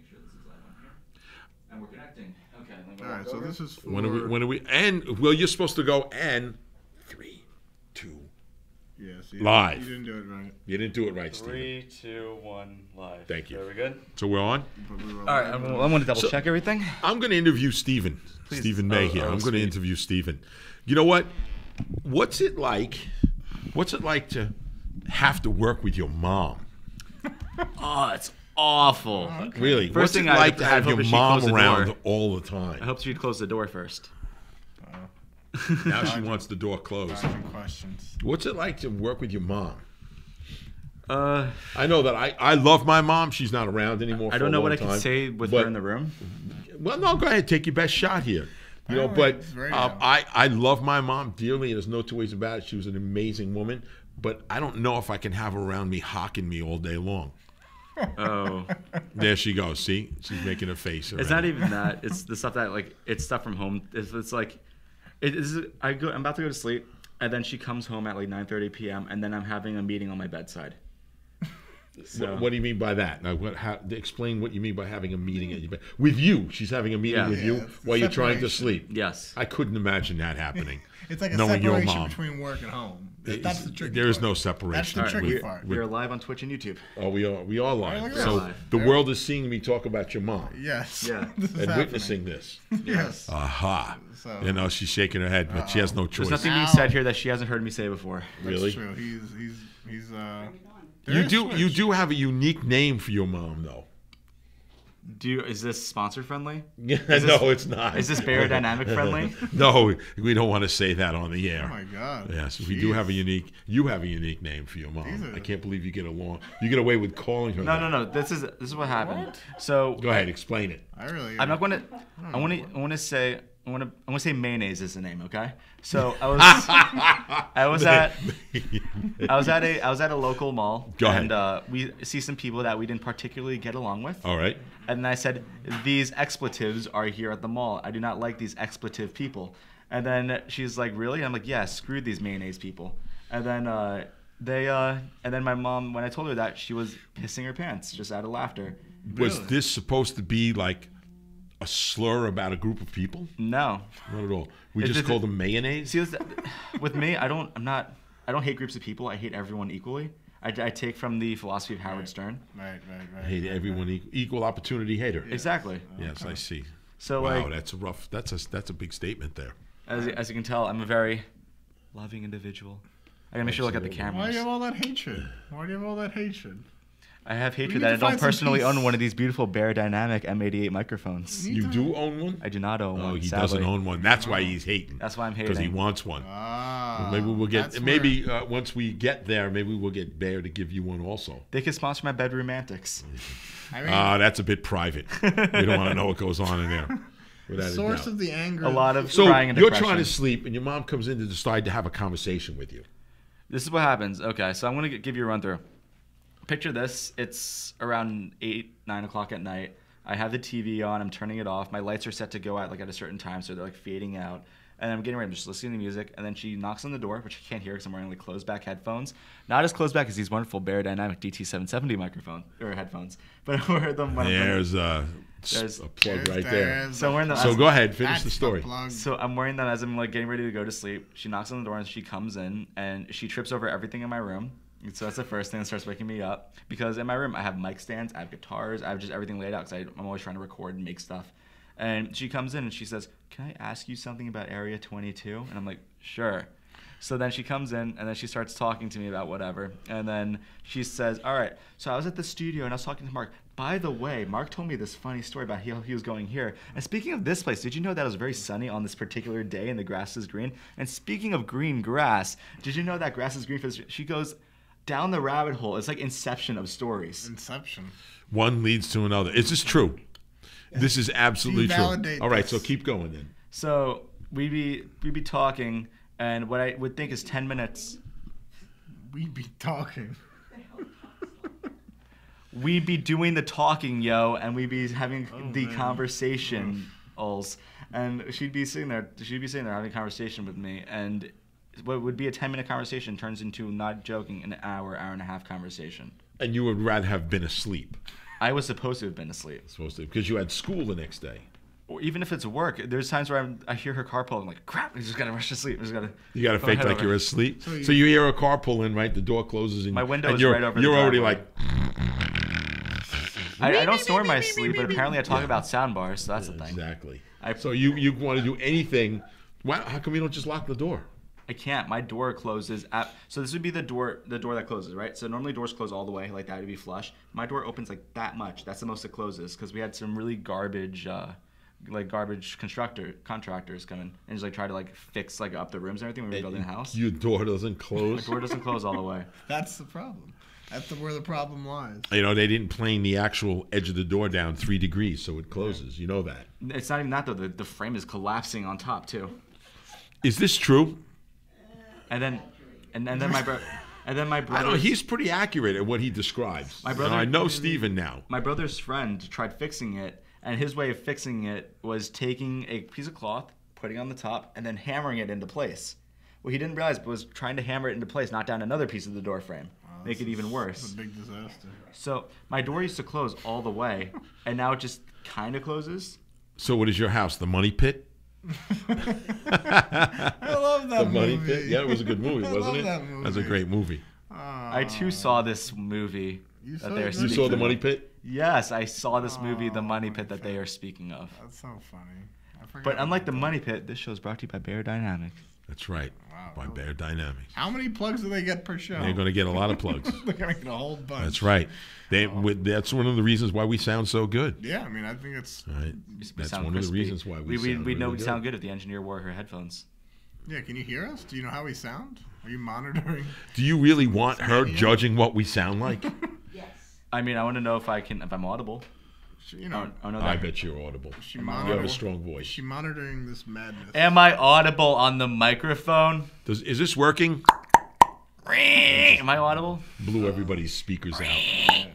sure this is live on here. And we're connecting. Okay. All right, so this is for... When are we? And well, you're supposed to go and 3, 2. Yes. Live. You didn't do it right. You didn't do it right, Steve. 3, 2, 1, live. Thank you. Are we good? So we're on. But we were All right. I'm going to double check everything. I'm going to interview Stephen. Stephen May here. I'm going to interview Stephen. You know what? What's it like? What's it like to have to work with your mom? Oh, it's awful. Really? What's it like to I have hope your she mom closed the around door. all the time? I hope she'd close the door first. Now she wants the door closed. asking questions. What's it like to work with your mom? I I know that I love my mom. She's not around anymore. don't know what I can say with her in the room. Well, no, go ahead. Take your best shot here. You know, but it's very I love my mom dearly, and there's no two ways about it. She was an amazing woman, but I don't know if I can have her around me hocking me all day long. Oh. There she goes. See? She's making a face. It's not even that. It's the stuff that, like, it's stuff from home. It's like, I'm about to go to sleep, and then she comes home at like 9:30 p.m., and then I'm having a meeting on my bedside. So, What do you mean by that? Now, explain what you mean by having a meeting at your bed. With you. She's having a meeting Yeah. with Yeah, you it's the while you're trying to separation. sleep. yes. I couldn't imagine that happening. It's like a knowing your separation mom. between work and home. That's the tricky There is part. no That's separation. the tricky we- part. We're live on Twitch and YouTube. Oh, we are live. look at So that. the world is seeing me talk about your mom Yes. Yeah. This is and happening. witnessing this. Yes. Aha. So- You know, she's shaking her head, but she has no choice. There's nothing being Ow. said here that she hasn't heard me say before. That's Really? true. He's You do have a unique name for your mom, though. Is this sponsor friendly? Yeah, Is this- no, it's not. Is this Dynamic friendly? No, we don't want to say that on the air. Oh my God. Yes, we do have a unique. You have a unique name for your mom. These are- I can't believe you get along. You get away with calling her. that. No. This is what happened. So Go ahead, explain it. I really. I'm not going to. I want to say. I want to say mayonnaise is the name. Okay. So I was at a local mall. Go ahead. And we see some people that we didn't particularly get along with. All right. And I said, these expletives are here at the mall. I do not like these expletive people. And then she's like, really? I'm like, yeah, screw these mayonnaise people. And then and then my mom, when I told her that, she was pissing her pants just out of laughter. Was this supposed to be like a slur about a group of people? No. Not at all. We It's just just- called them mayonnaise. See, with me, I don't hate groups of people. I hate everyone equally. I take from the philosophy of Howard Stern. Right. Hate everyone equal opportunity hater. Exactly. Yes, I see. So Wow, like, that's a rough. That's a big statement there. as you can tell, I'm a very loving individual. I gotta make sure to look at the Absolutely. Why do you cameras. have all that hatred? Why do you have all that hatred? I have We hatred need that I to don't find some personally peace. own one of these beautiful Dynamic M88 microphones. need You to- do own one? I do not own Oh, one. he sadly. doesn't own one. That's why he's hating. That's why I'm Because he hating. wants one. Ah. Maybe we'll get. that's Maybe where- once we get there, maybe we'll get Bear to give you one also. They could sponsor my bedroom antics. I mean, That's a bit private. We don't want to know what goes on in there. Without a source doubt. of the anger. A lot of So crying and you're depression. trying to sleep, and your mom comes in to decide to have a conversation with you. This is what happens. Okay, so I'm going to give you a run through. Picture this. It's around 8, 9 o'clock at night. I have the TV on. I'm turning it off. My lights are set to go out like at a certain time, so they're like fading out. And I'm getting ready. I'm just listening to music. And then she knocks on the door, which I can't hear because I'm wearing like closed back headphones. Not as closed back as these wonderful Dynamic DT770 headphones. But I wear them when There's a There's- plug right there. So we're in the- So go ahead, finish That's the story. plug. So I'm wearing them as I'm like getting ready to go to sleep. She knocks on the door and she comes in and she trips over everything in my room. And so that's the first thing that starts waking me up, because in my room I have mic stands, I have guitars, I have just everything laid out because I'm always trying to record and make stuff. And she comes in and she says, "Can I ask you something about Area 22?" And I'm like, "Sure." So then she comes in and then she starts talking to me about whatever. And then she says, "All right, so I was at the studio and I was talking to Mark. By the way, Mark told me this funny story about how he was going here. And speaking of this place, did you know that it was very sunny on this particular day and the grass is green? And speaking of green grass, did you know that grass is green for this?" She goes down the rabbit hole. It's like Inception of stories. Inception. One leads to another. Is this true? This is absolutely true. Validate All right, this. so keep going then. So we'd be talking, and what I would think is 10 minutes. We be talking. We'd be doing the talking, yo, and we'd be having the man. conversation, and she'd be sitting there having a conversation with me, and what would be a 10-minute conversation turns into, not joking, an hour and a half conversation. And you would rather have been asleep. I was supposed to have been asleep. Supposed to, because you had school the next day. Or even if it's work, there's times where I hear her car pull. I'm like, crap! I just gotta rush to sleep. I just gotta. You got to put my fake head like over. you're asleep. So So you hear a car pull in, right? The door closes, and My window and is you're, right over the You're already driveway. like, I don't snore in my sleep, but apparently I talk about sound bars, so that's the thing. exactly. I- So you want to do anything? Why? How come you don't just lock the door? I can't. My door closes at. So this would be the door that closes, right? So normally doors close all the way, like that would be flush. My door opens like that much. That's the most it closes because we had some really garbage, garbage contractors come in and just like try to like fix like up the rooms and everything when we were building a house. Your door doesn't My close. door doesn't close all the way. That's the problem. That's where the problem lies. You know, they didn't plane the actual edge of the door down 3 degrees, so it closes. You know that. It's not even that though. The frame is collapsing on top too. Is this true? And then my brother. And then my I brother. don't. He's pretty accurate at what he describes. My You know, brother- I know Steven now. My brother's friend tried fixing it, and his way of fixing it was taking a piece of cloth, putting it on the top, and then hammering it into place. What he didn't realize was trying to hammer it into place, knock down another piece of the door frame, make it even It's worse. a big disaster. So my door used to close all the way, and now it just kind of closes. So what is your house? The Money Pit? I love that The Money movie. Pit? Yeah, it was a good movie, I wasn't love it? that movie. That's a great movie. I too saw this movie You saw that they are it? You speaking saw The of. Money Pit? Yes, I saw this movie, The Oh, Money Money Pit, that they Pit. are speaking of. That's so funny. I forgot But unlike about The that. Money Pit, this show is brought to you by Bear Dynamics. That's right. Wow, By really? Bear Dynamics. How many plugs do they get per show? They're going to get a lot of plugs. They're gonna get a whole bunch. That's right. That's one of the reasons why we sound so good. Yeah, I mean, I think it's. Right. We That's sound one of the crispy. reasons why we we sound know really we good. sound good if the engineer wore her headphones. Yeah, can you hear us? Do you know how we sound? Are you monitoring? Do you really want her Yeah. judging what we sound like? I mean, I want to know if I'm audible. You know, I know I that. bet you're audible. she You monitor- have a strong Is voice. she monitoring this madness? Am I audible on the microphone? Is this working? Am I audible? Blew everybody's speakers out.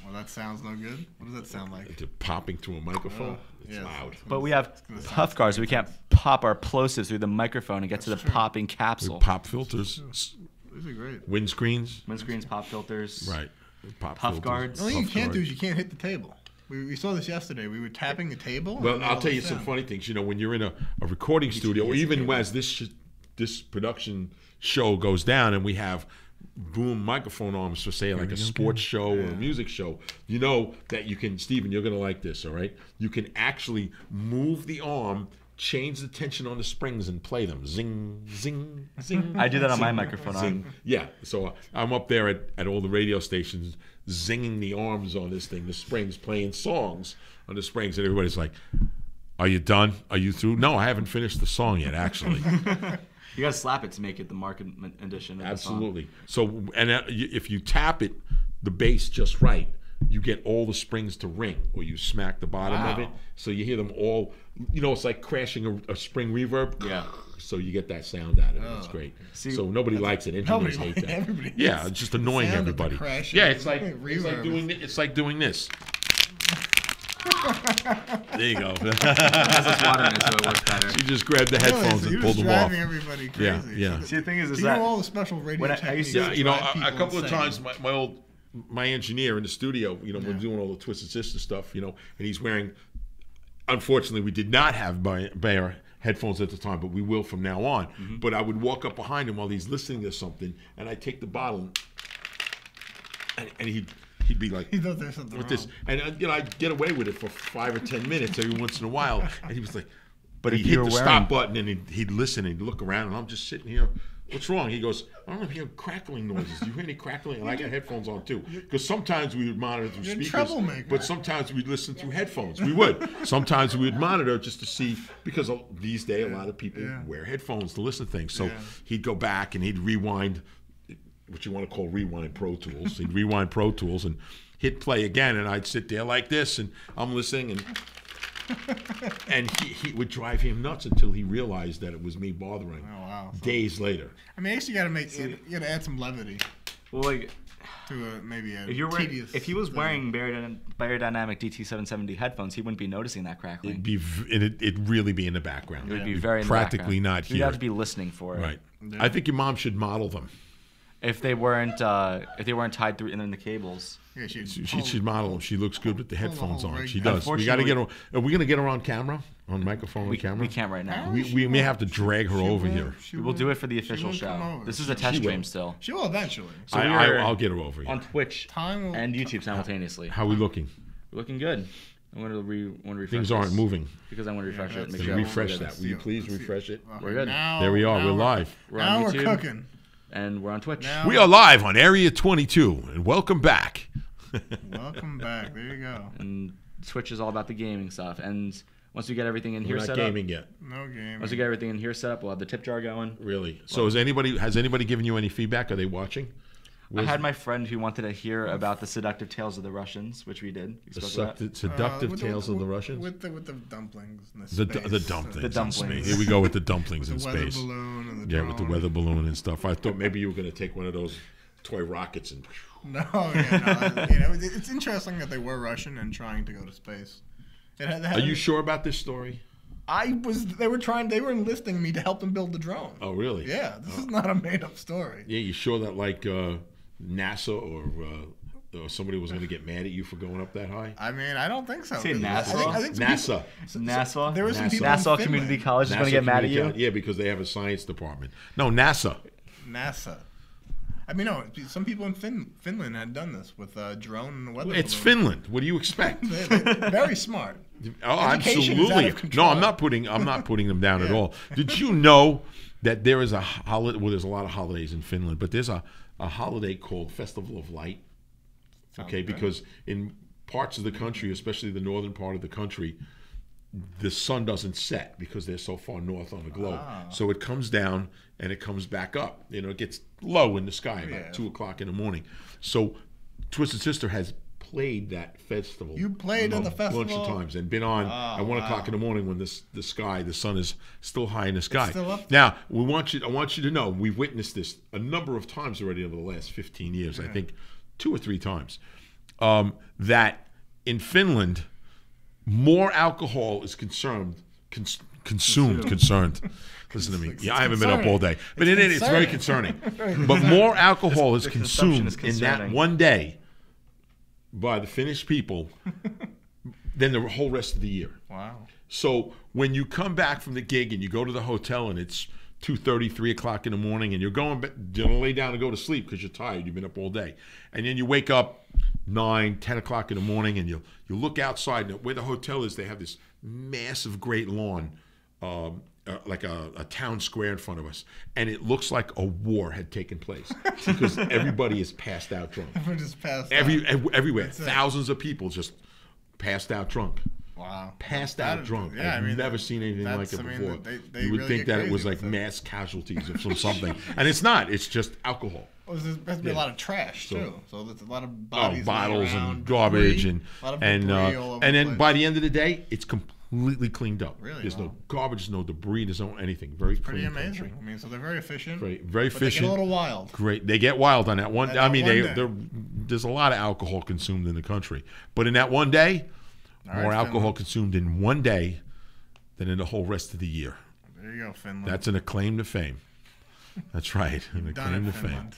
Well, that sounds no good. What does that sound like? It's popping to a microphone. It's Yeah, loud. But we have gonna sound puff guards. We can't pop our plosives through the microphone and get to the true. popping capsule. Pop filters, These are great. windscreens. Windscreens, pop filters. Right. Pop Puff filters, guards. The only thing you puff can't do guards. is you can't hit the table. We saw this yesterday. We were tapping the table. Well, and I'll all tell the you some sound. funny things. You know, when you're in a recording studio, or even as this production show goes down, and we have boom microphone arms for say like a sports show or a music show, you know that you can, Steven, you're gonna like this, all right? You can actually move the arm, change the tension on the springs, and play them. Zing, zing, zing. I do that on my zing, microphone zing. arm. Yeah, so I'm up there at all the radio stations, zinging the arms on this thing, the springs, playing songs on the springs, and everybody's like, "Are you done? Are you through?" No, I haven't finished the song yet, actually. You gotta slap it to make it the market edition. Of Absolutely. So, and if you tap it, the bass just right, you get all the springs to ring, or you smack the bottom of it, Wow. so you hear them all. You know, it's like crashing a spring reverb. The song. Yeah. So you get that sound out of it. It's great. See, so nobody likes it. Engineers hate that. Everybody Yeah, hates it's just annoying sound of the everybody. crashing Yeah, it's like reverb. doing this. There you go. Has less water in it, so it works better. You just grabbed the Really, headphones so and you're pulled just them off. driving everybody Yeah, crazy. yeah. See, the thing is Do you that know all the special radio when I techniques? used to- Yeah, that you know, drive a people couple of insane? times, my engineer in the studio, you know, we're doing all the Twisted Sister stuff, you know, and he's wearing. Unfortunately, we did not have Bayer headphones at the time, but we will from now on. Mm-hmm. But I would walk up behind him while he's listening to something, and I'd take the bottle, and he'd be like, He thought there's something "What's wrong. this?" And you know, I'd get away with it for 5 or 10 minutes every once in a while, and he was like, "But if he'd hit you're the wearing- stop button, and he'd listen, and he'd look around, and I'm just sitting here." What's wrong? He goes, "I don't hear crackling noises. Do you hear any crackling?" And I got headphones on too. Because sometimes we would monitor through You're a speakers, troublemaker. but sometimes we'd listen through headphones. We would. Sometimes we would monitor just to see, because these days a lot of people Yeah. wear headphones to listen to things. So Yeah. he'd go back and he'd rewind, what you want to call rewind Pro Tools. He'd rewind Pro Tools and hit play again, and I'd sit there like this, and I'm listening, and he would drive him nuts until he realized that it was me bothering. Oh, wow. So- Days later. I mean, I guess you gotta add some levity well, like to maybe a if you're wearing, tedious. if he was thing. wearing Bayer Dynamic DT770 headphones, he wouldn't be noticing that crackling. It'd really be in the background. It would be You'd very in the practically background. not You'd here. have to be listening for it. Right. Yeah. I think your mom should model them. if they weren't tied through in the cables. Yeah, She'd model them. She looks good with the headphones whole on. rig. She does. We got to get her. Are we gonna get her on camera, on microphone and camera? We can't right now. We may have to drag her over here. We'll do it for the official show. This is a test stream still. She will eventually. So we are I'll get her over here. on Twitch Time will and YouTube simultaneously. How are we looking? We're looking good. I'm gonna refresh. Things aren't this moving. because I want to refresh it. Make Can sure you everyone's refresh good. that? Will you please refresh it? Okay, We're good. There we are. now We're live. We're Now on we're YouTube cooking. and we're on Twitch. Now- We are live on Area 22, and welcome back. Welcome back. There you go. And Twitch is all about the gaming stuff. And once we get everything in We're here not set gaming yet, No game. once we get everything in here set up, we'll have the tip jar going. really. So has anybody given you any feedback? Are they watching? I had my friend who wanted to hear about the seductive tales of the Russians, which we did. We The spoke about. seductive with tales of the Russians? With the dumplings. And The space, dumplings. The in dumplings. space. Here we go with the dumplings in The weather space. balloon and the Yeah, with the drone. weather balloon and stuff. I thought maybe you were going to take one of those toy rockets and. No, yeah, no. It's interesting that they were Russian and trying to go to space. Are you sure about this story? They were enlisting me to help them build the drone. Oh, really? Yeah, this is not a made-up story. Yeah, you sure that like NASA or somebody was going to get mad at you for going up that high? I mean, I don't think so. Say I NASA? think some NASA. NASA. There were some NASA. people in Nassau Finland. Community College is going to get mad at you. Yeah, because they have a science department. No, NASA. NASA. I mean, no. Some people in Finland had done this with a drone and a weather It's balloon. Finland. What do you expect? They're very smart. Oh, Education is out absolutely. of control. No, I'm not putting them down at Yeah. all. Did you know that there is a holiday? Well, there's a lot of holidays in Finland, but there's a holiday called Festival of Light. Okay, good. because in parts of the country, especially the northern part of the country, the sun doesn't set because they're so far north on the globe. So it comes down and it comes back up. It gets low in the sky about 2 o'clock in the morning. So Twisted Sister has played that festival. You played in the a bunch festival? of times and been on at 1 o'clock in the morning when the sun is still high in the sky. still up Now I want you to know we've witnessed this a number of times already over the last 15 years. I think 2 or 3 times. That in Finland, more alcohol is consumed. Listen to me. It's Yeah, I haven't been up concerning. all day, but it's very concerning. But more alcohol is consumption consumed is in that concerning. one day by the Finnish people than the whole rest of the year. Wow. So when you come back from the gig and you go to the hotel and it's 2:30, 3 o'clock in the morning, and you're going to lay down and go to sleep because you're tired, you've been up all day, and then you wake up 9, 10 o'clock in the morning, and you look outside, and where the hotel is, they have this massive great lawn, like a town square in front of us, and it looks like a war had taken place because everybody is passed out drunk. We're just past Everywhere, That's it. thousands of people just passed out drunk. Wow. Passed out drunk. Yeah, I've never seen anything like it before. They You would really think get that it was crazy like with it. mass casualties of something, and it's not. It's just alcohol. Well, there's has to be a Yeah. lot of trash So- too. So there's a lot of bodies, Bottles laying around, and garbage debris, and a lot of and debris all over and the then place. by the end of the day, it's completely cleaned up. Really? There's no Wow. garbage, there's no debris, there's no anything. Very pretty clean amazing. country. I mean, so they're very efficient. Very but they get efficient. a little wild. Great. They get wild on that one. That I mean, one day. there's a lot of alcohol consumed in the country, but in that one day, All more right, alcohol Finland. consumed in one day than in the whole rest of the year. There you go, Finland. That's an acclaim to fame. That's right. An Done acclaim it, to fame. Finland.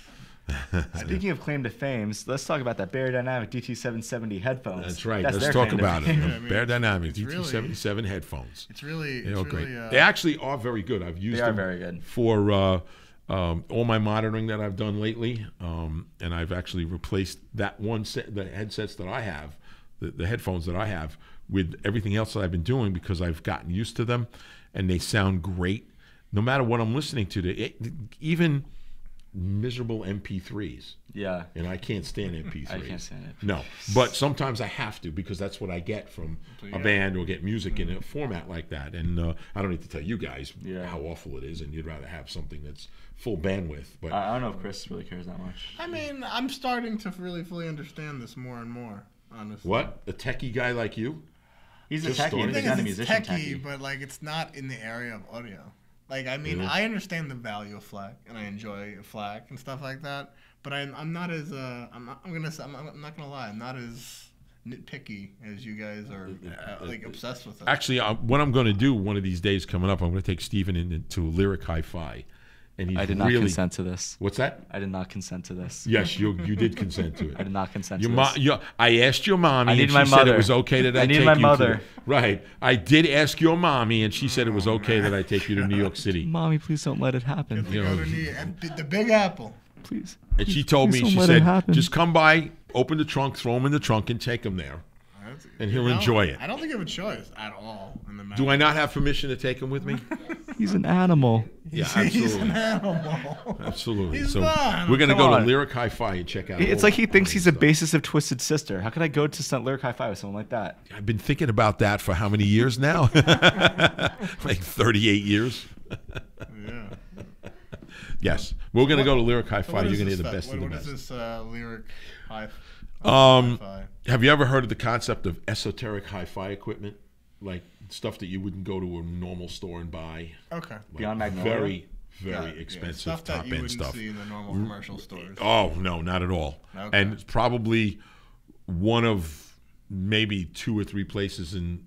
Speaking of claim to fame, let's talk about that Bear Dynamic DT770 headphones. That's right. That's Let's their talk claim to about it. fame. Yeah, I mean, Bear Dynamics it's really- DT77 headphones. It's really, They it's are really, great. They actually are very good. I've used They are them very good. for all my monitoring that I've done lately, and I've actually replaced that one set, the headsets that I have, the headphones that I have, with everything else that I've been doing because I've gotten used to them, and they sound great. No matter what I'm listening to, even miserable MP3s. Yeah. And I can't stand MP3s. I can't stand it. No, but sometimes I have to because that's what I get from a band or get music in a format like that. And I don't need to tell you guys how awful it is, and you'd rather have something that's full bandwidth. But I don't know if Chris really cares that much. I mean, I'm starting to really fully understand this more and more, honestly. what? A techie guy like you? He's a Just techie, started. but The he's thing not a is, it's musician techie, techie. but like it's not in the area of audio. Like, I mean, Really? I understand the value of FLAC, and I enjoy FLAC and stuff like that. But I'm not as I'm not gonna lie, I'm not as nitpicky as you guys are like obsessed with it. Actually, what I'm going to do one of these days coming up, I'm going to take Steven into Lyric Hi-Fi, and he's I did not really. consent to this. What's that? I did not consent to this. Yes, you did consent to it. I did not consent Your to mom, this. I asked your mommy, I need and she my said mother. it was okay that I I need take my you mother. To right. I did ask your mommy, and she said it was okay that I take you to New York City. Mommy, please don't let it happen. To You go know, to the Big Apple. Please. And she told me, Please she don't let it said, happen. just come by, open the trunk, throw him in the trunk, and take him there. And he'll enjoy it. I don't think you have a choice at all in the matter. Do I not have permission to take him with me? He's an animal. Yeah, He's an absolutely. animal. Absolutely. He's So not. we're going to Come go to on. Lyric Hi-Fi and check out It's all like he the thinks he's a stuff. bassist of Twisted Sister. How could I go to St. Lyric Hi-Fi with someone like that? I've been thinking about that for how many years now? Like 38 years. Yeah. Yes. We're going to go to Lyric Hi-Fi. What You're is going to hear this the stuff? best of the What best. is this lyric hi? Hi-fi? Have you ever heard of the concept of esoteric hi-fi equipment? Like stuff that you wouldn't go to a normal store and buy. Okay. Like Beyond Magnolia? Very, Yeah, very expensive stuff that you top-end wouldn't stuff. see in the normal commercial stores. Oh, no, not at all. Okay. And it's probably one of maybe 2 or 3 places in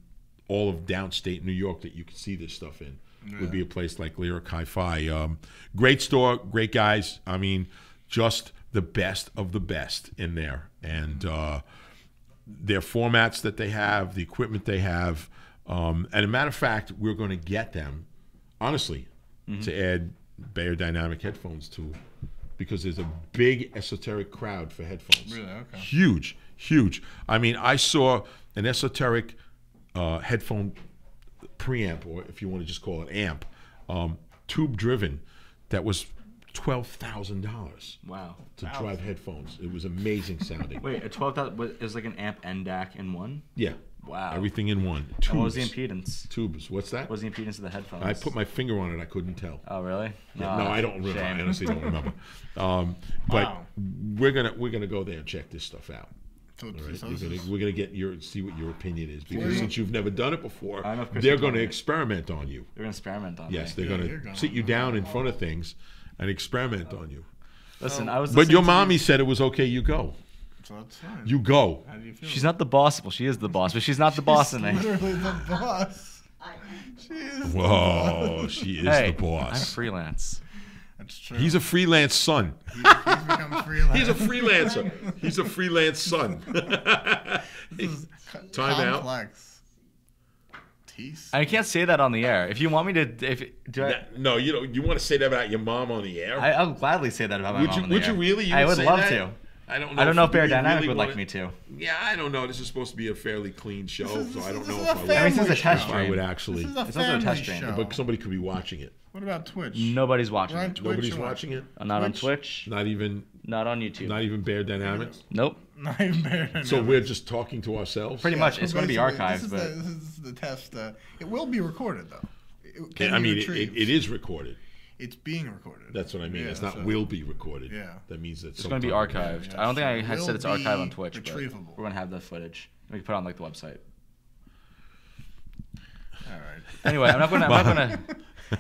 all of downstate New York that you could see this stuff in. Would be a place like Lyric Hi-Fi. Great store, great guys. I mean, just the best of the best in there. And their formats that they have, the equipment they have. And a matter of fact, we're going to get them, honestly, to add Bayer Dynamic headphones to, because there's a big esoteric crowd for headphones. Really? Okay. Huge, huge. I mean, I saw an esoteric headphone preamp, or if you want to just call it amp, tube driven, that was $12,000 Wow. to drive headphones. It was amazing sounding. Wait, a 12,000 it was like an amp and DAC in one? Yeah. Wow. Everything in one. And what was the Tubes. impedance? Tubes. What's that? What was the impedance of the headphones? I put my finger on it. I couldn't tell. Oh, really? Yeah, no, I don't remember. I honestly don't remember. But Wow. we're gonna go there and check this stuff out. So, All right? so this is- We're gonna get see what your opinion is, because you- since you've never done it before, I know Chris they're told going to me. experiment on you. They're going to experiment on Yes, me. they're Yeah, going you're to going- sit you down in front of things and experiment on you. Listen, I was But your listening to mommy these- said it was okay. You go. so that's fine. You go. How do you feel? She's not the boss. Well, she is the boss, but she's not the boss in me. Literally the boss. She is. The Whoa, boss. she is Hey, the boss. I'm freelance. That's true. He's a freelance son. He's become freelance. He's a freelancer. He's a freelance son. Time out. Complex. Tease. I can't say that on the air. If you want me to, No, you don't. You want to say that about your mom on the air? I'll gladly say that about my would mom you? on the Would air. you really? You I would say love that? to. I don't know. I don't know if Bear you Dynamic really would like wanna- me to. Yeah, I don't know. This is supposed to be a fairly clean show, so I don't know is if a I would. family I mean, this is a test show. I would stream. actually. This is a It's also a family test stream. show. But somebody could be watching it. What about Twitch? Nobody's watching We're on it. Twitch Nobody's or what? watching it. Not on Twitch? Twitch. Not even. Not on YouTube. Not even Bear Dynamics. Nope. Not even Bear So Dynamics. we're just talking to ourselves. Pretty Yeah, much. so It's going to be basically, archived, this is but this is the test. It will be recorded though. It can I be mean, retrieved. it is recorded. It's being recorded. That's what I mean. Yeah, it's not so will be recorded. Yeah. That means that it's going to be archived. Yeah, I don't think so I it had will said it's archived on be Twitch, but retrievable. we're going to have the footage. We can put it on like the website. All right. Anyway, I'm not going to.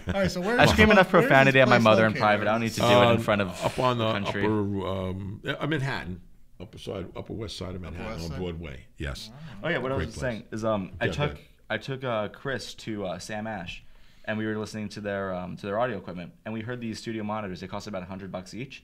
All right. So where? I scream enough where's this profanity at my place mother in located? private. I don't need to do it in front of up on the country. upper Manhattan, upper west side of Manhattan west on side? Broadway. Yes. Oh yeah, what I was Great just place. saying is go I took Chris to Sam Ash, and we were listening to their audio equipment, and we heard these studio monitors. They cost about $100 each,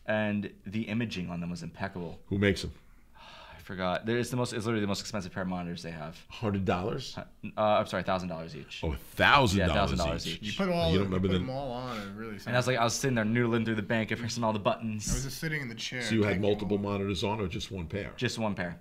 and the imaging on them was impeccable. Who makes them? I forgot. It's literally the most expensive pair of monitors they have. $100. I'm sorry, $1,000 each. Oh, $1,000 Yeah, $1,000 each. You each. put all. You You don't remember put the- them all on. It really. And I was sitting there noodling through the bank and pressing all the I was buttons. just sitting in the chair. So you had taking multiple them all. monitors on, or just one pair? Just one pair.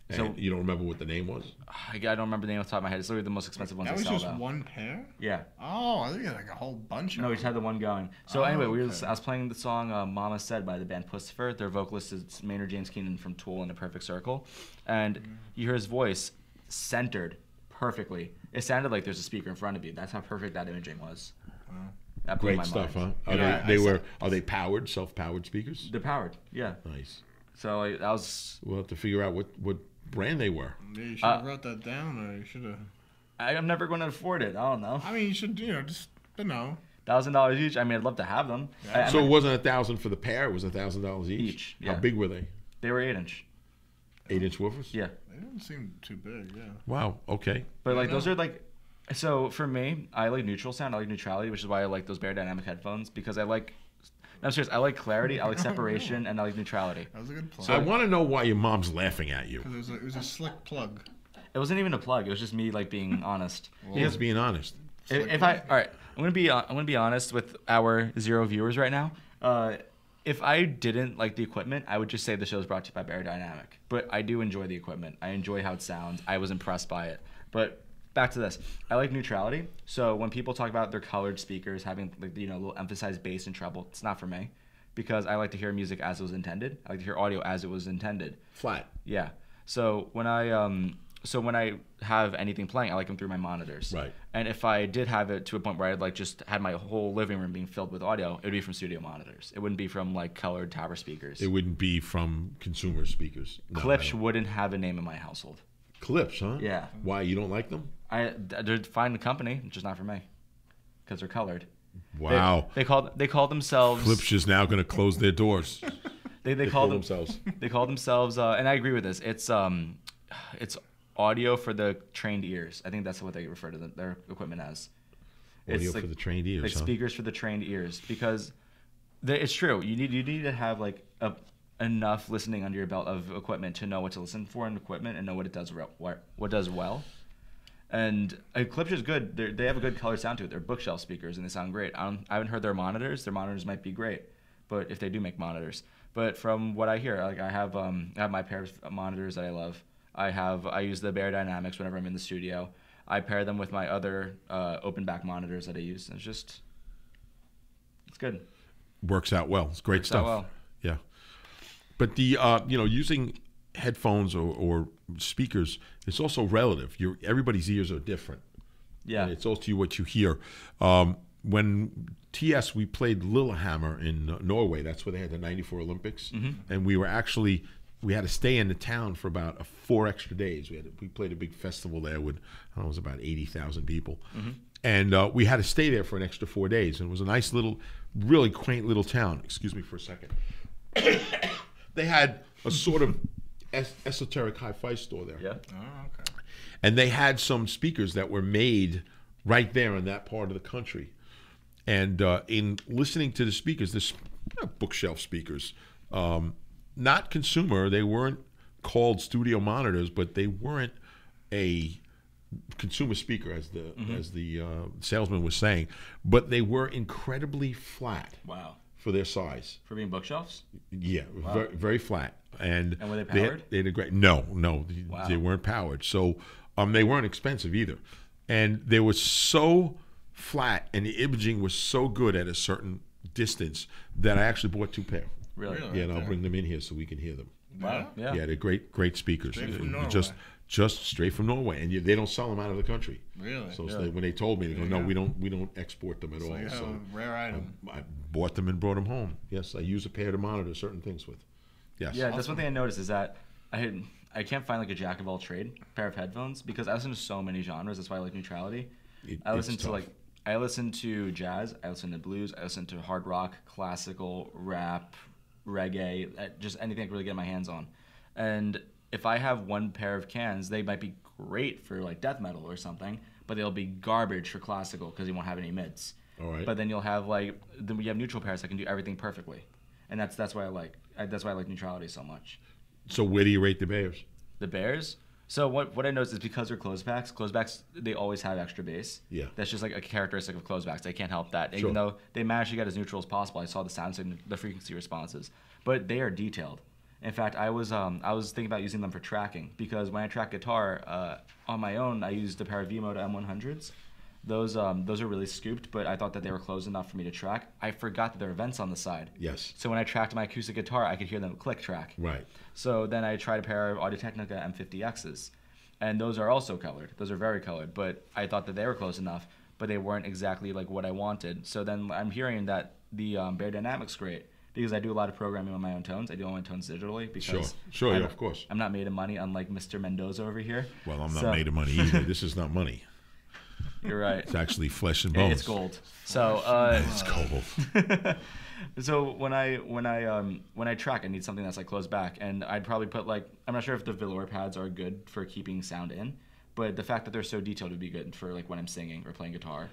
And So you don't remember what the name was? I don't remember the name off the top of my head. It's literally the most expensive ones That they was sell just though. one pair. Yeah. Oh, I think you had like a whole bunch. No, of we just them. had the one going. So Oh, anyway, okay. I was playing the song "Mama Said" by the band Pussifer. Their vocalist is Maynard James Keenan from Tool and A Perfect Circle, and you hear his voice centered perfectly. It sounded like there's a speaker in front of you. That's how perfect that imaging was. That blew Great my stuff, mind. huh? Are Yeah, are they powered, self-powered speakers? They're powered. Yeah. Nice. So that was. We'll have to figure out what brand they were. Yeah, you should have wrote that down, or you should have. I'm never going to afford it. I don't know. I mean, you should, just know. $1,000 each. I mean, I'd love to have them. Yeah. So it wasn't $1,000 for the pair; it was $1,000 each. Each, How yeah. big were they? They were 8-inch. 8-inch woofers. Yeah. They didn't seem too big. Yeah. Wow. Okay. But like Yeah. those are like So for me, I like neutral sound. I like neutrality, which is why I like those Beyerdynamic headphones because I like. No, I'm serious. I like clarity. I like separation, and I like neutrality. That was a good plug. So I want to know why your mom's laughing at you. Because it was a slick plug. It wasn't even a plug. It was just me like being honest. He's being honest. If I all right, I'm gonna be honest with our 0 viewers right now. If I didn't like the equipment, I would just say the show's brought to you by Beyerdynamic. But I do enjoy the equipment. I enjoy how it sounds. I was impressed by it. But back to this, I like neutrality. So when people talk about their colored speakers having like a little emphasized bass and treble, it's not for me, because I like to hear music as it was intended. I like to hear audio as it was intended. Flat. Yeah. So when I have anything playing, I like them through my monitors. Right. And if I did have it to a point where I'd like just had my whole living room being filled with audio, it would be from studio monitors. It wouldn't be from like colored tower speakers. It wouldn't be from consumer speakers. No, Klipsch no. wouldn't have a name in my household. Klipsch, huh? Yeah. Why, you don't like them? They're fine the company, just not for me, because they're colored. Wow. They call themselves. Klipsch is now going to close their doors. They call themselves. They call themselves, and I agree with this. It's audio for the trained ears. I think that's what they refer to their equipment as. Audio It's for the trained ears, like huh? speakers for the trained ears, because it's true. You need to have like enough listening under your belt of equipment to know what to listen for in equipment and know what it does what does well. And Klipsch is good. They have a good color sound to it. They're bookshelf speakers and they sound great. I haven't heard their monitors. Their monitors might be great, but if they do make monitors. But from what I hear, like I have my pair of monitors that I love. I use the Beyerdynamics whenever I'm in the studio. I pair them with my other open back monitors that I use. It's good. Works out well. It's great Works stuff. out well. Yeah. But the using headphones or speakers, it's also relative. Everybody's ears are different. Yeah. And it's also what you hear. When we played Lillehammer in Norway. That's where they had the '94 Olympics, and we had to stay in the town for about 4 extra days. We played a big festival there with, I don't know, it was about 80,000 people, and we had to stay there for an extra 4 days. And it was a nice little, really quaint little town. Excuse me for a second. They had a sort of esoteric hi-fi store there. Yeah. Oh, okay. And they had some speakers that were made right there in that part of the country. And in listening to the speakers, this bookshelf speakers, not consumer, they weren't called studio monitors, but they weren't a consumer speaker, as the salesman was saying, but they were incredibly flat. Wow. For their size. For being bookshelves? Yeah, very, very flat. And were they powered? They had a great. No, Wow. They weren't powered. So they weren't expensive either, and they were so flat, and the imaging was so good at a certain distance that I actually bought 2 pair. Really? Yeah, and I'll bring them in here so we can hear them. Wow. Yeah. Yeah, they're great speakers. Straight from They're Norway. just straight from Norway, and they don't sell them out of the country. Really? So when they told me, they go, no, we don't export them at all. So you have a rare item. I bought them and brought them home. Yes, I use a pair to monitor certain things with. Yes. Yeah, that's one thing I noticed is that I can't find like a jack of all trade pair of headphones because I listen to so many genres. That's why I like neutrality. I listen to jazz, I listen to blues, I listen to hard rock, classical, rap, reggae, just anything I can really get my hands on. And if I have one pair of cans, they might be great for like death metal or something, but they'll be garbage for classical because you won't have any mids. All right. But then you'll have then we have neutral pairs that can do everything perfectly, and that's why I like neutrality so much. So where do you rate the Bears? The Bears. So what I noticed is because they're closed backs, they always have extra bass. Yeah. That's just like a characteristic of closed backs. They can't help that. Sure. Even though they managed to get as neutral as possible, I saw the sound signal, the frequency responses, but they are detailed. In fact, I was thinking about using them for tracking because when I track guitar on my own, I used a pair of V-Moda M100s. Those are really scooped, but I thought that they were close enough for me to track. I forgot that there were vents on the side. Yes. So when I tracked my acoustic guitar, I could hear them click track. Right. So then I tried a pair of Audio-Technica M50Xs, and those are also colored. Those are very colored, but I thought that they were close enough, but they weren't exactly like what I wanted. So then I'm hearing that the Beyerdynamic's great because I do a lot of programming on my own tones. I do all my tones digitally because Sure, yeah, of course. I'm not made of money, unlike Mr. Mendoza over here. Well, I'm not made of money either. This is not money. You're right. It's actually flesh and bones. It's gold. So It's gold. So when I track, I need something that's like closed back, and I'd probably put I'm not sure if the velour pads are good for keeping sound in, but the fact that they're so detailed would be good for like when I'm singing or playing guitar,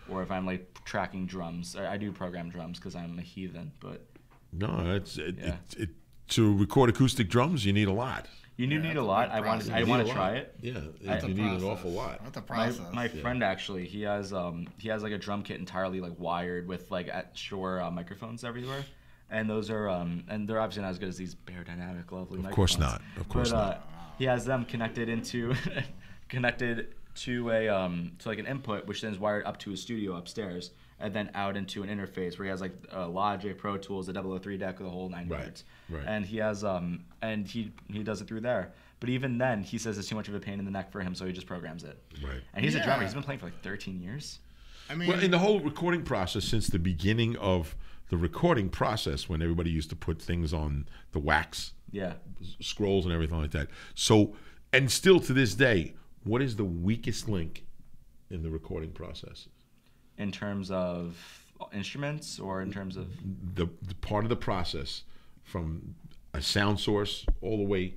or if I'm like tracking drums. I do program drums because I'm a heathen, but No, to record acoustic drums, you need a lot. you do need a lot. I want You to need a try lot. it. Yeah, That's a you need an process. awful lot. That's a My, process. my friend actually, he has like a drum kit entirely like wired with like Shure microphones everywhere, and those are and they're obviously not as good as these Bear Dynamic lovely microphones. Of course not. Of course But not. he has them connected into connected to a to like an input, which then is wired up to his studio upstairs, and then out into an interface where he has like Logic, Pro Tools, the 003 deck, the whole 9 Right, yards. right. And he has and he does it through there. But even then, he says it's too much of a pain in the neck for him, so he just programs it. Right. And he's a drummer. Yeah. He's been playing for like 13 years. I mean, Well, in the whole recording process, since the beginning of the recording process, when everybody used to put things on the wax Yeah. scrolls and everything like that. So, and still to this day, what is the weakest link in the recording process? In terms of instruments or in terms of The part of the process from a sound source all the way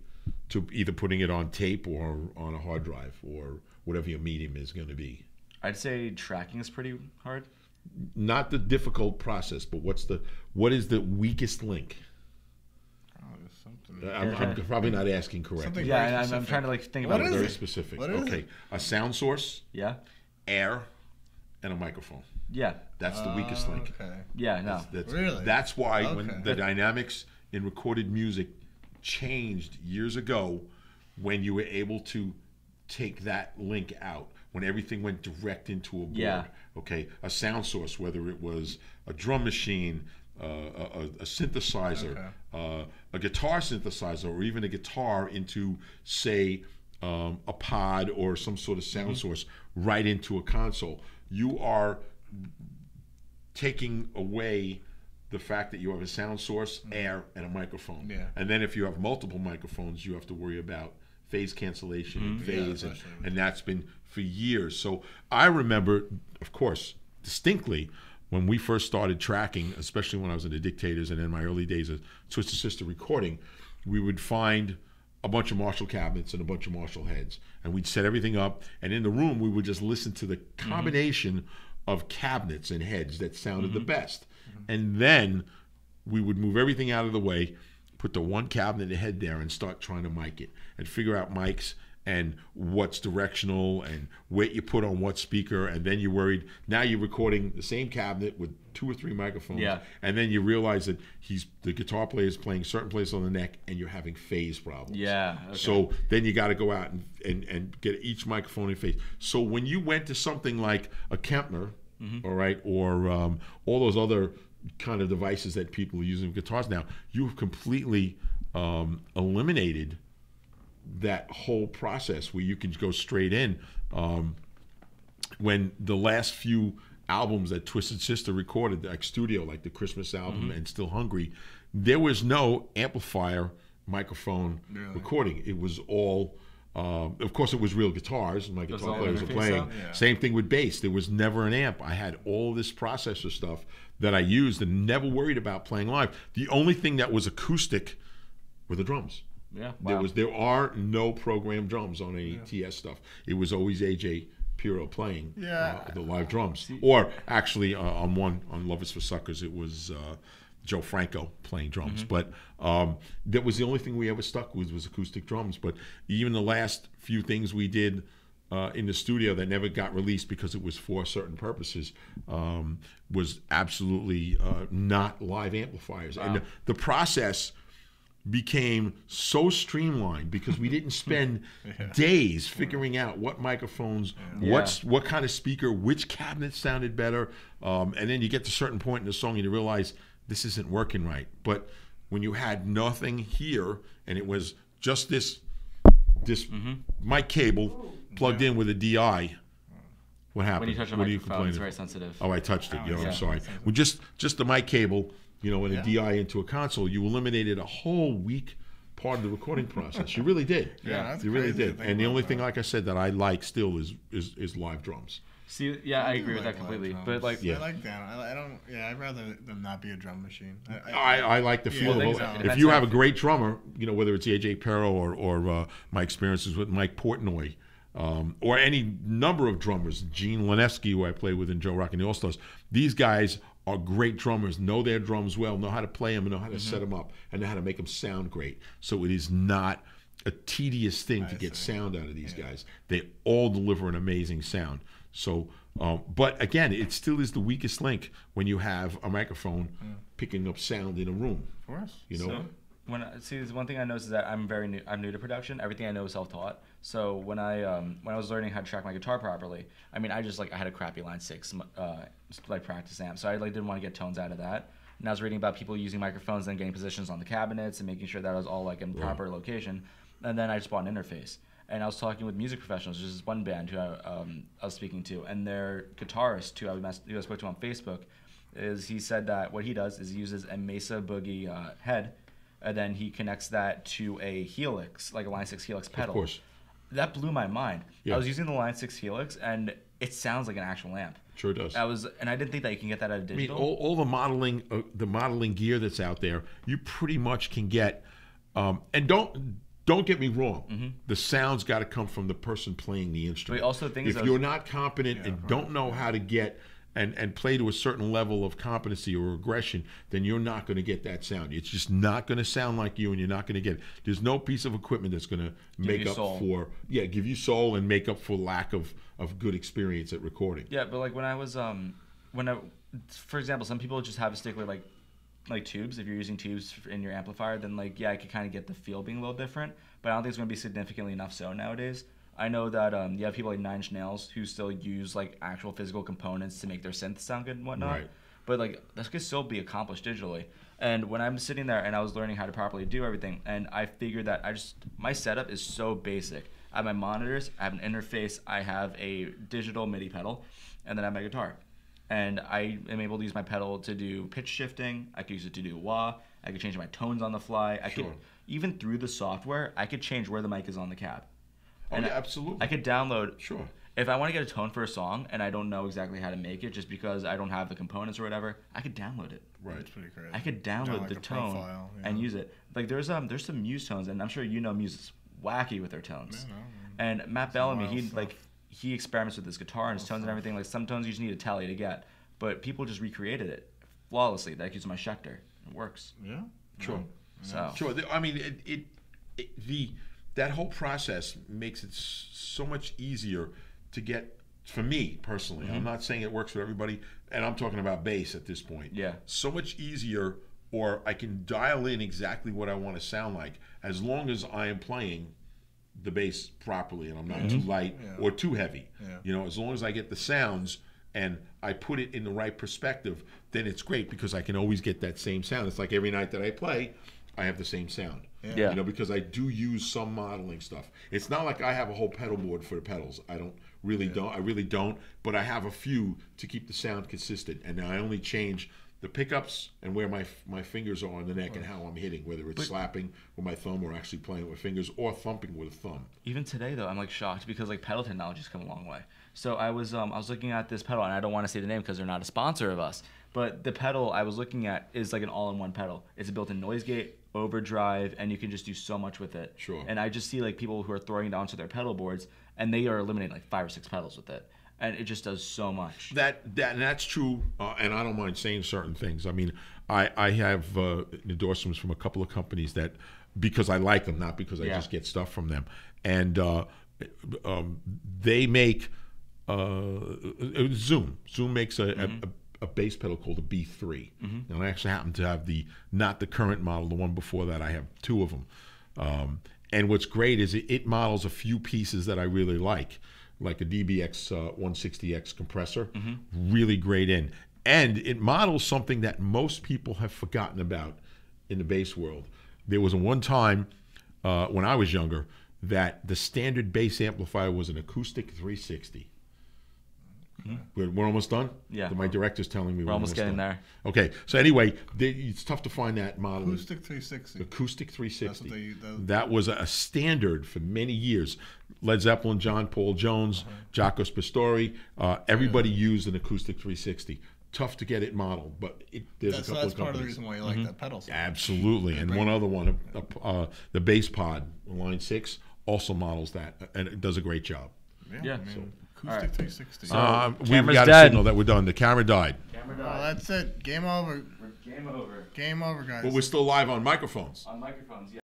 to either putting it on tape or on a hard drive or whatever your medium is going to be. I'd say tracking is pretty hard. Not the difficult process, but what is the weakest link? oh, there's something. I'm probably not asking correctly. Something Yeah, very I'm specific. trying to like think What about is it. Very it? specific. What is Okay, it? a sound source, Yeah. air, and a microphone. Yeah. That's the weakest link. Okay. Yeah, no. Really? That's why Okay. when the dynamics in recorded music changed years ago, when you were able to take that link out, when everything went direct into a board. Yeah. Okay, a sound source, whether it was a drum machine, a synthesizer, a guitar synthesizer, or even a guitar into, say, a pod or some sort of sound source right into a console. You are taking away the fact that you have a sound source, air, and a microphone. Yeah. And then if you have multiple microphones, you have to worry about phase cancellation and Yeah, phase, especially. and that's been for years. So I remember, of course, distinctly when we first started tracking, especially when I was in the Dictators and in my early days of Twisted Sister recording, we would find a bunch of Marshall cabinets and a bunch of Marshall heads, and we'd set everything up, and in the room we would just listen to the combination of cabinets and heads that sounded the best. And then we would move everything out of the way, put the one cabinet and head there, and start trying to mic it and figure out mics and what's directional and what you put on what speaker. And then you're worried, now you're recording the same cabinet with 2 or 3 microphones. Yeah. And then you realize that the guitar player is playing certain place on the neck and you're having phase problems. Yeah. Okay. So then you got to go out and get each microphone in phase. So when you went to something like a Kempner, all right, or all those other kind of devices that people are using with guitars now, you've completely eliminated that whole process where you can go straight in. When the last few albums that Twisted Sister recorded, like studio, like the Christmas album and Still Hungry, there was no amplifier microphone recording. It was all, of course, it was real guitars. My guitar all players were interface playing. out? Yeah. Same thing with bass. There was never an amp. I had all this processor stuff that I used and never worried about playing live. The only thing that was acoustic were the drums. Yeah. Wow. There are no programmed drums on any TS stuff. It was always AJ Piro playing the live drums. Or actually on Love Is for Suckers, it was Joe Franco playing drums. But that was the only thing we ever stuck with was acoustic drums. But even the last few things we did in the studio that never got released because it was for certain purposes was absolutely not live amplifiers. Wow. And the process became so streamlined because we didn't spend days figuring out what microphones, what kind of speaker, which cabinet sounded better, and then you get to a certain point in the song and you realize this isn't working right. But when you had nothing here and it was just this mic cable plugged in with a DI, what happened? When you touch a What are you microphone, it's complaining? very sensitive. Oh, I touched it. I'm yeah. sorry. Well, just the mic cable, and a DI into a console, you eliminated a whole week part of the recording process. You really did. Yeah, that's you really crazy to did. think And the about only that. thing, like I said, that I like still is live drums. See, yeah, I agree with like that completely. live But drums. like, Yeah. I like that. I don't. Yeah, I'd rather them not be a drum machine. I like the feel of things it. are- If you have a great drummer, whether it's AJ Pero or my experiences with Mike Portnoy, or any number of drummers. Gene Lineski, who I played with in Joe Rock and the All Stars. These guys are great drummers, know their drums well, know how to play them, and know how to set them up, and know how to make them sound great. So it is not a tedious thing to get sound out of these guys. They all deliver an amazing sound. So, but again, it still is the weakest link when you have a microphone picking up sound in a room. Of course. You know. So, there's one thing I noticed is that I'm very new. I'm new to production. Everything I know is self-taught. So when I was learning how to track my guitar properly, I mean, I had a crappy Line 6 practice amp, so I didn't want to get tones out of that. And I was reading about people using microphones and getting positions on the cabinets and making sure that it was all in proper location. And then I just bought an interface. And I was talking with music professionals. There's this one band who I was speaking to, and their guitarist, who I spoke to on Facebook, he said that what he does is he uses a Mesa Boogie head, and then he connects that to a Helix, like a Line 6 Helix pedal. Of course. That blew my mind. Yeah. I was using the Line 6 Helix, and it sounds like an actual amp. Sure does. And I didn't think that you can get that out of digital. I mean, all the modeling gear that's out there, you pretty much can get. And don't get me wrong. The sound's got to come from the person playing the instrument. But also things if you're not competent and don't know how to get and play to a certain level of competency or aggression, then you're not going to get that sound. It's just not going to sound like you, and you're not going to get it. There's no piece of equipment that's going to make up for give you soul and make up for lack of good experience at recording. Yeah, but like when I was for example, some people just have a stick with like tubes. If you're using tubes in your amplifier, then I could kind of get the feel being a little different, but I don't think it's going to be significantly enough so nowadays. I know that you have people like Nine Inch Nails who still use actual physical components to make their synth sound good and whatnot. Right. But that could still be accomplished digitally. And when I'm sitting there and I was learning how to properly do everything, and I figured that my setup is so basic. I have my monitors, I have an interface, I have a digital MIDI pedal, and then I have my guitar. And I am able to use my pedal to do pitch shifting. I could use it to do wah. I could change my tones on the fly. Even through the software, I could change where the mic is on the cab. And absolutely. I could download. Sure. If I want to get a tone for a song and I don't know exactly how to make it just because I don't have the components or whatever, I could download it. Right. That's pretty crazy. I could download the tone profile, and use it. There's some Muse tones, and I'm sure Muse is wacky with their tones. And Matt Bellamy, he experiments with his guitar and his tones and everything. Some tones you just need a tally to get, but people just recreated it flawlessly. That uses my Schecter. It works. Yeah. Sure. So sure. I mean, that whole process makes it so much easier to get. For me personally, I'm not saying it works for everybody, and I'm talking about bass at this point. Yeah. So much easier, or I can dial in exactly what I want to sound like as long as I am playing the bass properly and I'm not too light or too heavy. Yeah. As long as I get the sounds and I put it in the right perspective, then it's great because I can always get that same sound. It's like every night that I play, I have the same sound. Yeah. Because I do use some modeling stuff. It's not like I have a whole pedal board for the pedals. I really don't, but I have a few to keep the sound consistent. And I only change the pickups and where my fingers are on the neck and how I'm hitting, whether it's slapping with my thumb or actually playing with fingers or thumping with a thumb. Even today, though, I'm shocked because pedal technology's come a long way. So I was looking at this pedal, and I don't want to say the name because they're not a sponsor of us. But the pedal I was looking at is an all-in-one pedal. It's a built-in noise gate, overdrive, and you can just do so much with it. Sure. And I just see people who are throwing it onto their pedal boards, and they are eliminating 5 or 6 pedals with it, and it just does so much. That's true, and I don't mind saying certain things. I mean, I have endorsements from a couple of companies that because I like them, not because I just get stuff from them, and they make Zoom. Zoom makes a bass pedal called a B3. And I actually happen to have not the current model, the one before that. I have 2 of them. And what's great is it models a few pieces that I really like a DBX 160X compressor, really great in. And it models something that most people have forgotten about in the bass world. There was one time when I was younger that the standard bass amplifier was an acoustic 360. We're almost done? Yeah. My director's telling me we're almost getting done. there. Okay. So anyway, it's tough to find that model. Acoustic 360. Acoustic 360. That's what that was a standard for many years. Led Zeppelin, John Paul Jones, Jacques Pastori, everybody used an acoustic 360. Tough to get it modeled, but there's a couple of companies. That's part of the reason why you like that pedal. Absolutely. And one other one, the Bass Pod, Line 6, also models that, and it does a great job. Yeah. Acoustic Alright. 360. We've camera's got a dead. signal that we're done. The camera died. Camera Oh, died. that's it. Game over. Game over. Game over, guys. But we're still live on microphones. On microphones, yeah.